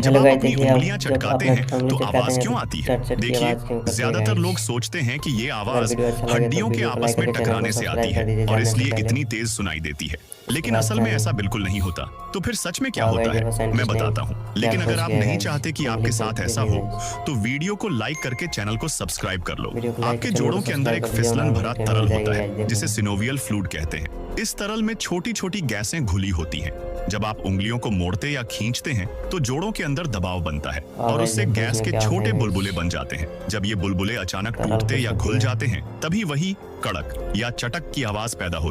जब हेलो आप गाइस, अपनी देखिए उंगलियां आप जब चटकाते अपना हैं उंगली तो चटकाते आवाज हैं क्यों तो आती है? चट चट की देखिए, आवाज़ क्यों करती है ज्यादातर गाइस। लोग सोचते हैं कि ये अगर आवाज वीडियो अच्छा लगे तो हड्डियों के वीडियो को आपस लाइक में करके चैनल को टकराने से आती सब्सक्राइब कर है दीजिए और जानने से इसलिए पहले। इतनी तेज सुनाई देती है। उसके लेकिन बाद असल में जानिए। ऐसा बिल्कुल नहीं होता। तो फिर सच में क्या वाह गाइस, होता है, देखो मैं साइंटिस्ट ने बताता हूँ। क्या लेकिन अगर खोज आप किया है नहीं गाइस। चाहते कि उंगली आपके साथ चटती ऐसा थी हो गाइस। तो वीडियो को लाइक करके चैनल को सब्सक्राइब कर लो। वीडियो को लाइक आपके चैनल को जोड़ों के अंदर सब्सक्राइब एक कर दीजिए फिसलन वरना भरा पेमेंट तरल हो जाएगी होता है गाइस। देखो जिसे सिनोवियल फ्लूइड कहते हैं। इस तरल में छोटी छोटी गैसें घुली होती हैं। जब आप उंगलियों को मोड़ते या खींचते हैं तो जोड़ों के अंदर दबाव बनता है वाह और गाइस, उससे देखो गैस इसमें के क्या होता है छोटे बुलबुले गाइस। बन जाते हैं। जब ये बुलबुले अचानक तरल टूटते कुछ या होती घुल है। जाते हैं तभी वही कड़क या चटक की आवाज पैदा होती है।